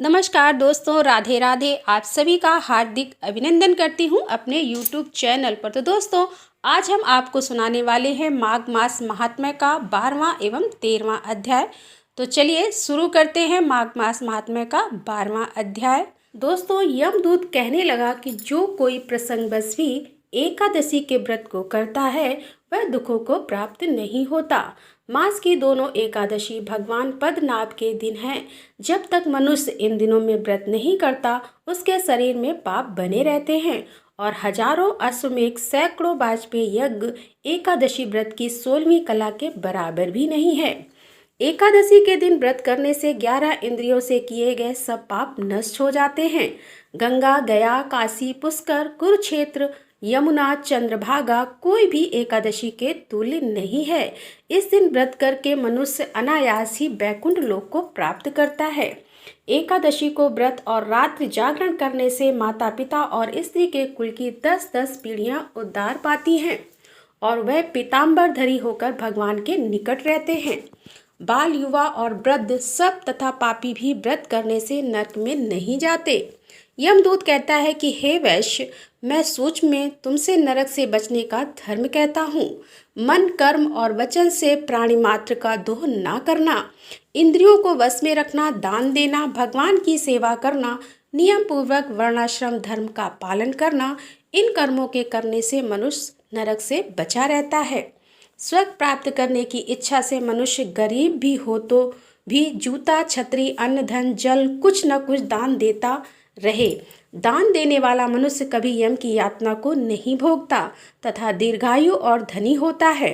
नमस्कार दोस्तों, राधे राधे। आप सभी का हार्दिक अभिनंदन करती हूँ अपने YouTube चैनल पर। तो दोस्तों, आज हम आपको सुनाने वाले हैं माघ मास महात्म्य का 12वां एवं 13वां अध्याय। तो चलिए शुरू करते हैं माघ मास महात्म्य का 12वां अध्याय। दोस्तों, यमदूत कहने लगा कि जो कोई प्रसंगवश भी एकादशी के व्रत को करता है वह दुखों को प्राप्त नहीं होता। मास की दोनों एकादशी भगवान पद्मनाभ के दिन हैं। जब तक मनुष्य इन दिनों में व्रत नहीं करता उसके शरीर में पाप बने रहते हैं और हजारों अश्वमेध सैकड़ों वाजपेयी यज्ञ एकादशी व्रत की 16वीं कला के बराबर भी नहीं है। एकादशी के दिन व्रत करने से 11 इंद्रियों से किए गए सब पाप नष्ट हो जाते हैं। गंगा, गया, काशी, पुष्कर, कुरुक्षेत्र, यमुना, चंद्रभागा कोई भी एकादशी के तुल्य नहीं है। इस दिन व्रत करके मनुष्य अनायास ही वैकुंठ लोक को प्राप्त करता है। एकादशी को व्रत और रात्रि जागरण करने से माता पिता और स्त्री के कुल की 10-10 पीढ़ियां उद्धार पाती हैं और वह पीताम्बर धरी होकर भगवान के निकट रहते हैं। बाल, युवा और वृद्ध सब तथा पापी भी व्रत करने से नरक में नहीं जाते। यमदूत कहता है कि हे वैश्य, मैं सोच में तुमसे नरक से बचने का धर्म कहता हूँ। मन, कर्म और वचन से प्राणी मात्र का दोह ना करना, इंद्रियों को वश में रखना, दान देना, भगवान की सेवा करना, नियम पूर्वक वर्णाश्रम धर्म का पालन करना, इन कर्मों के करने से मनुष्य नरक से बचा रहता है। स्वर्ग प्राप्त करने की इच्छा से मनुष्य गरीब भी हो तो भी जूता, छतरी, अन्न, धन, जल कुछ न कुछ दान देता रहे। दान देने वाला मनुष्य कभी यम की यातना को नहीं भोगता तथा दीर्घायु और धनी होता है।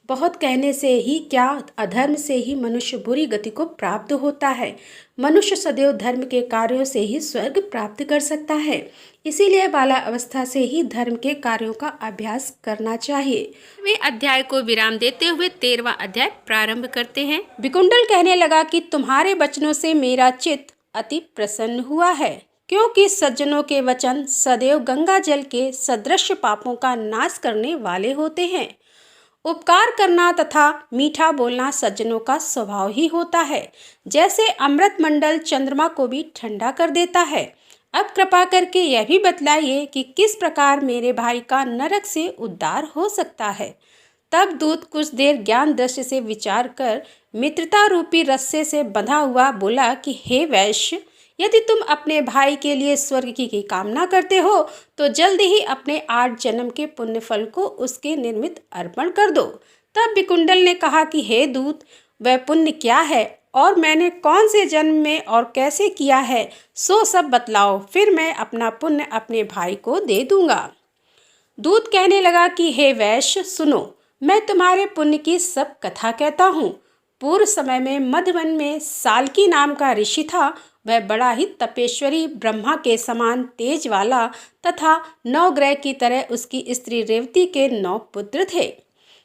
बहुत कहने से ही क्या, अधर्म से ही मनुष्य बुरी गति को प्राप्त होता है। मनुष्य सदैव धर्म के कार्यों से ही स्वर्ग प्राप्त कर सकता है। इसीलिए बाला अवस्था से ही धर्म के कार्यों का अभ्यास करना चाहिए। वे अध्याय को विराम देते हुए 13वां अध्याय प्रारंभ करते हैं। विकुंडल कहने लगा कि तुम्हारे वचनों से मेरा चित्त अति प्रसन्न हुआ है, क्योंकि सज्जनों के वचन सदैव गंगा जल के सदृश पापों का नाश करने वाले होते हैं। उपकार करना तथा मीठा बोलना सज्जनों का स्वभाव ही होता है, जैसे अमृत मंडल चंद्रमा को भी ठंडा कर देता है। अब कृपा करके यह भी बतलाइए कि किस प्रकार मेरे भाई का नरक से उद्धार हो सकता है। तब दूत कुछ देर ज्ञान दृष्टि से विचार कर मित्रता रूपी रस्से से बंधा हुआ बोला कि हे वैश्य, यदि तुम अपने भाई के लिए स्वर्ग की कामना करते हो तो जल्दी ही अपने 8 जन्म के पुण्य फल को उसके निर्मित अर्पण कर दो। तब विकुंडल ने कहा कि हे दूत, वह पुण्य क्या है और मैंने कौन से जन्म में और कैसे किया है, सो सब बतलाओ, फिर मैं अपना पुण्य अपने भाई को दे दूंगा। दूत कहने लगा कि हे वैश्य सुनो, मैं तुम्हारे पुण्य की सब कथा कहता हूँ। पूर्व समय में मधुवन में साल्की नाम का ऋषि था। वह बड़ा ही तपेश्वरी, ब्रह्मा के समान तेज वाला तथा 9 ग्रह की तरह उसकी स्त्री रेवती के 9 पुत्र थे,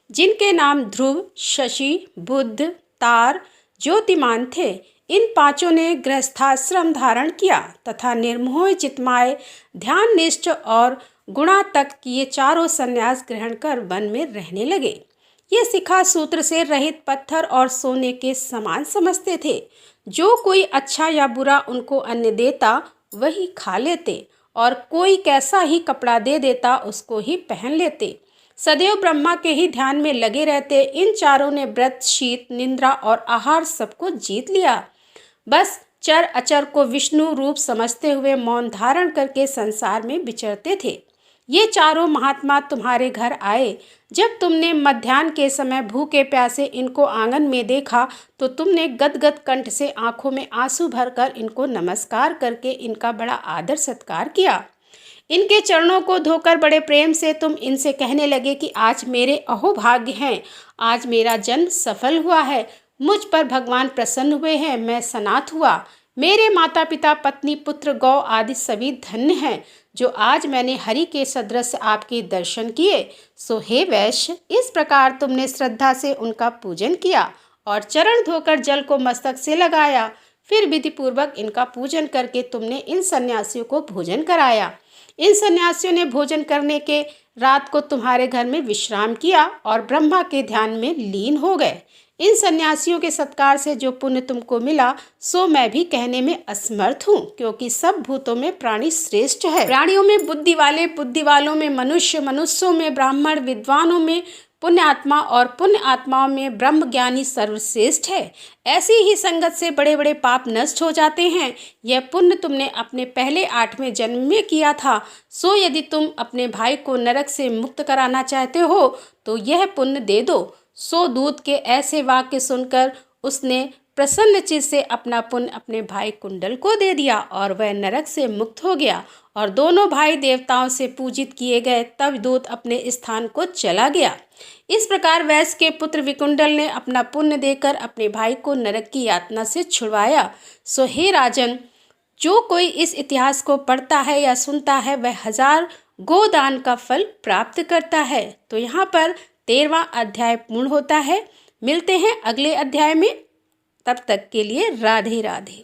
जिनके नाम ध्रुव, शशि, बुध, तार, ज्योतिमान थे। इन 5 ने गृहस्थाश्रम धारण किया तथा निर्मोह, चितमाय, ध्याननिष्ठ और गुणातक ये चारों संन्यास ग्रहण कर वन में रहने लगे। ये शिखा सूत्र से रहित पत्थर और सोने के समान समझते थे। जो कोई अच्छा या बुरा उनको अन्न देता वही खा लेते और कोई कैसा ही कपड़ा दे देता उसको ही पहन लेते। सदैव ब्रह्मा के ही ध्यान में लगे रहते। इन चारों ने व्रत, शीत, निद्रा और आहार सबको जीत लिया। बस चर अचर को विष्णु रूप समझते हुए मौन धारण करके संसार में विचरते थे। ये चारों महात्मा तुम्हारे घर आए। जब तुमने मध्याह्न के समय भूखे प्यासे इनको आंगन में देखा तो तुमने गदगद कंठ से आंखों में आंसू भरकर इनको नमस्कार करके इनका बड़ा आदर सत्कार किया। इनके चरणों को धोकर बड़े प्रेम से तुम इनसे कहने लगे कि आज मेरे अहोभाग्य हैं, आज मेरा जन्म सफल हुआ है, मुझ पर भगवान प्रसन्न हुए हैं, मैं सनाथ हुआ। मेरे माता पिता, पत्नी, पुत्र, गौ आदि सभी धन्य हैं जो आज मैंने हरि के सदृश आपके दर्शन किए। सो हे वैश्य, इस प्रकार तुमने श्रद्धा से उनका पूजन किया और चरण धोकर जल को मस्तक से लगाया। फिर विधि पूर्वक इनका पूजन करके तुमने इन सन्यासियों को भोजन कराया। इन सन्यासियों ने भोजन करने के रात को तुम्हारे घर में विश्राम किया और ब्रह्मा के ध्यान में लीन हो गए। इन सन्यासियों के सत्कार से जो पुण्य तुमको मिला सो मैं भी कहने में असमर्थ हूँ, क्योंकि सब भूतों में प्राणी श्रेष्ठ है। प्राणियों में बुद्धि वाले, बुद्धि वालों में मनुष्य, मनुष्यों में ब्राह्मण, विद्वानों में पुण्य आत्मा और पुण्य आत्माओं में ब्रह्म ज्ञानी सर्वश्रेष्ठ है। ऐसी ही संगत से बड़े बड़े पाप नष्ट हो जाते हैं। यह पुण्य तुमने अपने पहले 8वें जन्म में किया था, सो यदि तुम अपने भाई को नरक से मुक्त कराना चाहते हो तो यह पुण्य दे दो। सो दूत के ऐसे वाक्य सुनकर उसने प्रसन्न चित्त से अपना पुण्य अपने भाई कुंडल को दे दिया और वह नरक से मुक्त हो गया और दोनों भाई देवताओं से पूजित किए गए। तब दूत अपने स्थान को चला गया। इस प्रकार वैश्य के पुत्र विकुंडल ने अपना पुण्य देकर अपने भाई को नरक की यातना से छुड़वाया। सो हे राजन, जो कोई इस इतिहास को पढ़ता है या सुनता है वह 1000 गोदान का फल प्राप्त करता है। तो यहाँ पर 13वां अध्याय पूर्ण होता है। मिलते हैं अगले अध्याय में, तब तक के लिए राधे राधे।